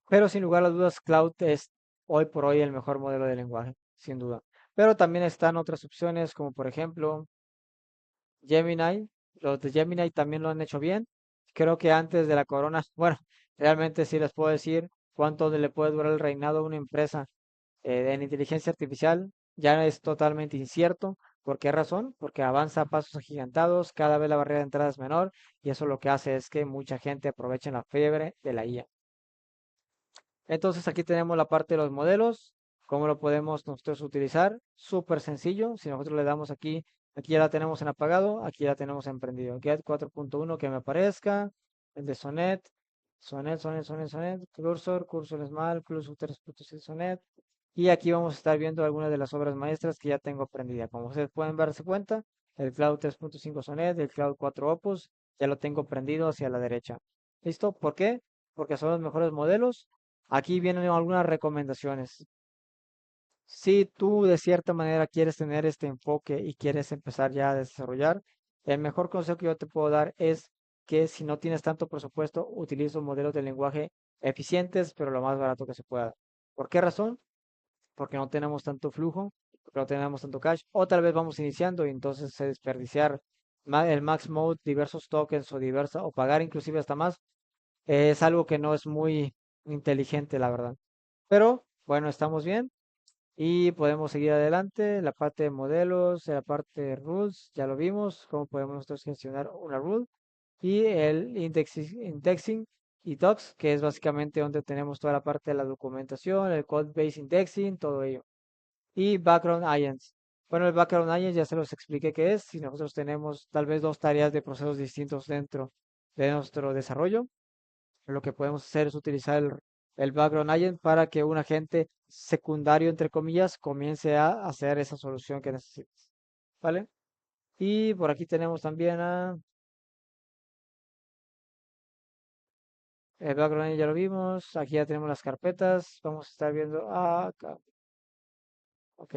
Pero sin lugar a dudas, Cloud es hoy por hoy el mejor modelo de lenguaje, sin duda. Pero también están otras opciones, como por ejemplo Gemini. Los de Gemini también lo han hecho bien. Creo que antes de la corona, bueno, realmente sí les puedo decir cuánto le puede durar el reinado a una empresa en inteligencia artificial. Ya es totalmente incierto. ¿Por qué razón? Porque avanza a pasos agigantados, cada vez la barrera de entrada es menor y eso lo que hace es que mucha gente aproveche la fiebre de la IA. Entonces aquí tenemos la parte de los modelos, cómo lo podemos nosotros utilizar. Súper sencillo, si nosotros le damos aquí, aquí ya la tenemos en apagado, aquí ya la tenemos en prendido. Get 4.1 que me aparezca, el de Sonnet, Sonnet, cursor small, cursor 3.6 Sonnet. Y aquí vamos a estar viendo algunas de las obras maestras que ya tengo prendida. Como ustedes pueden darse cuenta, el Cloud 3.5 Sonnet, el Cloud 4 Opus, ya lo tengo prendido hacia la derecha. ¿Listo? ¿Por qué? Porque son los mejores modelos. Aquí vienen algunas recomendaciones. Si tú de cierta manera quieres tener este enfoque y quieres empezar ya a desarrollar, el mejor consejo que yo te puedo dar es que si no tienes tanto presupuesto, utiliza modelos de lenguaje eficientes, pero lo más barato que se pueda. ¿Por qué razón? Porque no tenemos tanto flujo, porque no tenemos tanto cash, o tal vez vamos iniciando y entonces se desperdiciar el max mode, diversos tokens o o pagar inclusive hasta más, es algo que no es muy inteligente, la verdad. Pero bueno, estamos bien y podemos seguir adelante. La parte de modelos, la parte de rules, ya lo vimos, cómo podemos nosotros gestionar una rule. Y el indexing y docs, que es básicamente donde tenemos toda la parte de la documentación, el code base indexing, todo ello. Y background agents. Bueno, el background agents ya se los expliqué qué es. Si nosotros tenemos tal vez dos tareas de procesos distintos dentro de nuestro desarrollo, lo que podemos hacer es utilizar el background agent para que un agente secundario, entre comillas, comience a hacer esa solución que necesitas. ¿Vale? Y por aquí tenemos también el background agent, ya lo vimos. Aquí ya tenemos las carpetas. Vamos a estar viendo acá. Ok.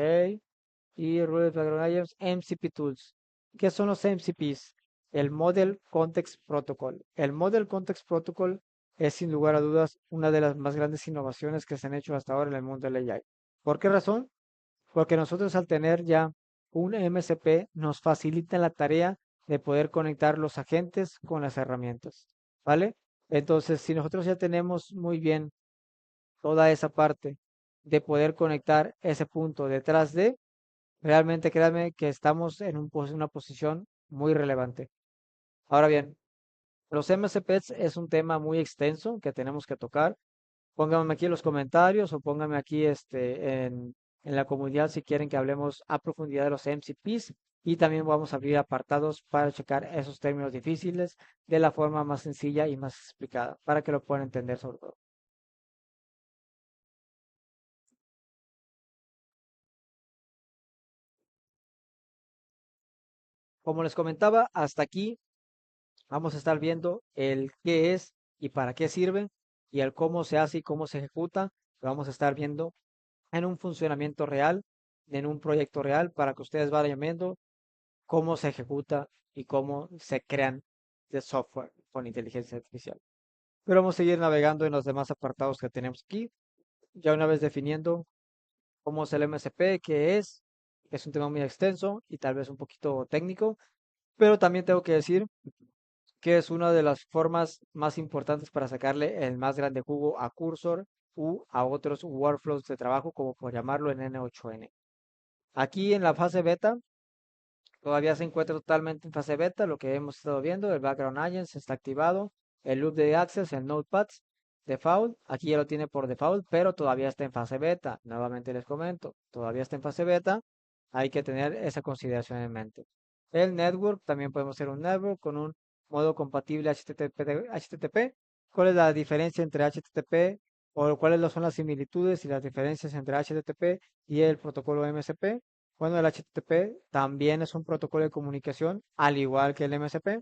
Y Rules Background Agents, MCP Tools. ¿Qué son los MCPs? El Model Context Protocol. El Model Context Protocol es sin lugar a dudas una de las más grandes innovaciones que se han hecho hasta ahora en el mundo del AI. ¿Por qué razón? Porque nosotros al tener ya un MCP nos facilita la tarea de poder conectar los agentes con las herramientas. ¿Vale? Entonces, si nosotros ya tenemos muy bien toda esa parte de poder conectar ese punto detrás de, realmente créanme que estamos en una posición muy relevante. Ahora bien, los MCPs es un tema muy extenso que tenemos que tocar. Pónganme aquí en los comentarios o pónganme aquí en la comunidad si quieren que hablemos a profundidad de los MCPs y también vamos a abrir apartados para checar esos términos difíciles de la forma más sencilla y más explicada para que lo puedan entender sobre todo. Como les comentaba, hasta aquí vamos a estar viendo el qué es y para qué sirve y el cómo se hace y cómo se ejecuta. Lo vamos a estar viendo en un funcionamiento real, en un proyecto real, para que ustedes vayan viendo cómo se ejecuta y cómo se crean de software con inteligencia artificial. Pero vamos a seguir navegando en los demás apartados que tenemos aquí. Ya una vez definiendo cómo es el MSP, qué es un tema muy extenso y tal vez un poquito técnico, pero también tengo que decir que es una de las formas más importantes para sacarle el más grande jugo a Cursor u a otros workflows de trabajo, como por llamarlo en N8N. Aquí en la fase beta, todavía se encuentra totalmente en fase beta, lo que hemos estado viendo, el Background Agents está activado, el Loop de Access, el Notepad default, aquí ya lo tiene por default, pero todavía está en fase beta. Nuevamente les comento, todavía está en fase beta, hay que tener esa consideración en mente. El network, también podemos hacer un network con un modo compatible HTTP. ¿Cuál es la diferencia entre HTTP o cuáles son las similitudes y las diferencias entre HTTP y el protocolo MSP? Bueno, el HTTP también es un protocolo de comunicación, al igual que el MSP,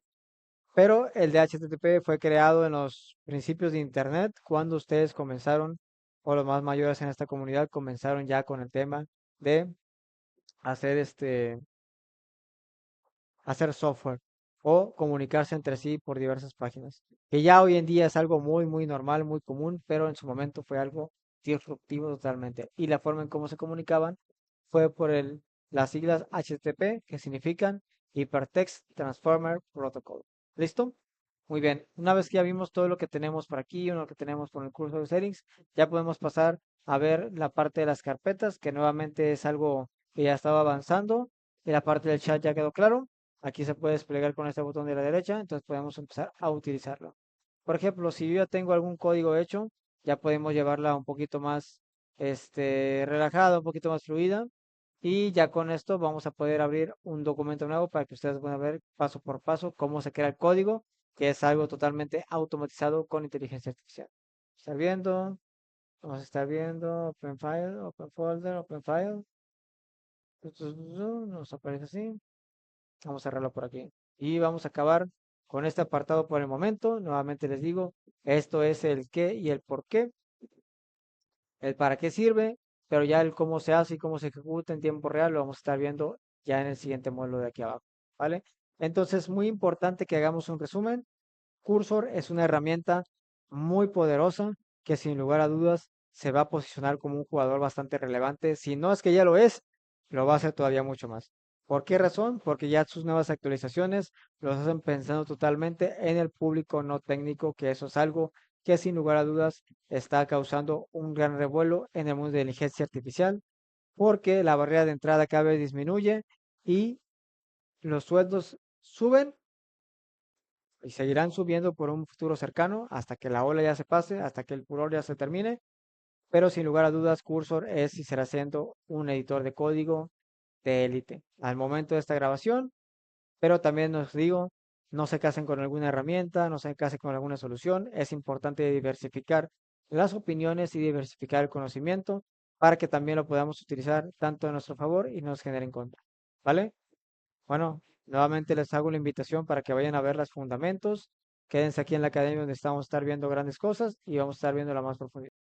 pero el de HTTP fue creado en los principios de Internet, cuando ustedes comenzaron, o los más mayores en esta comunidad, comenzaron ya con el tema de hacer hacer software o comunicarse entre sí por diversas páginas, que ya hoy en día es algo muy, muy normal, muy común, pero en su momento fue algo disruptivo totalmente. Y la forma en cómo se comunicaban fue por las siglas HTTP, que significan Hypertext Transformer Protocol. ¿Listo? Muy bien. Una vez que ya vimos todo lo que tenemos por aquí, lo que tenemos por el curso de settings, ya podemos pasar a ver la parte de las carpetas, que nuevamente es algo que ya estaba avanzando. Y la parte del chat ya quedó claro. Aquí se puede desplegar con este botón de la derecha, entonces podemos empezar a utilizarlo. Por ejemplo, si yo ya tengo algún código hecho, ya podemos llevarla un poquito más relajada, un poquito más fluida. Y ya con esto vamos a poder abrir un documento nuevo para que ustedes puedan ver paso por paso cómo se crea el código, que es algo totalmente automatizado con inteligencia artificial. Estar viendo, vamos a estar viendo, Open File, Open Folder, Open File. Nos aparece así. Vamos a cerrarlo por aquí. Y vamos a acabar con este apartado por el momento. Nuevamente les digo, esto es el qué y el por qué, el para qué sirve, pero ya el cómo se hace y cómo se ejecuta en tiempo real lo vamos a estar viendo ya en el siguiente módulo de aquí abajo, ¿vale? Entonces, muy importante que hagamos un resumen. Cursor es una herramienta muy poderosa que sin lugar a dudas se va a posicionar como un jugador bastante relevante. Si no es que ya lo es, lo va a hacer todavía mucho más. ¿Por qué razón? Porque ya sus nuevas actualizaciones los hacen pensando totalmente en el público no técnico, que eso es algo que sin lugar a dudas está causando un gran revuelo en el mundo de la inteligencia artificial, porque la barrera de entrada cada vez disminuye y los sueldos suben y seguirán subiendo por un futuro cercano hasta que la ola ya se pase, hasta que el furor ya se termine, pero sin lugar a dudas Cursor es y será siendo un editor de código de élite al momento de esta grabación, pero también nos digo, no se casen con alguna herramienta, no se casen con alguna solución, es importante diversificar las opiniones y diversificar el conocimiento para que también lo podamos utilizar tanto a nuestro favor y no nos genere en contra, ¿vale? Bueno, nuevamente les hago la invitación para que vayan a ver los fundamentos. Quédense aquí en la academia donde estamos a estar viendo grandes cosas y vamos a estar viendo la más profundidad.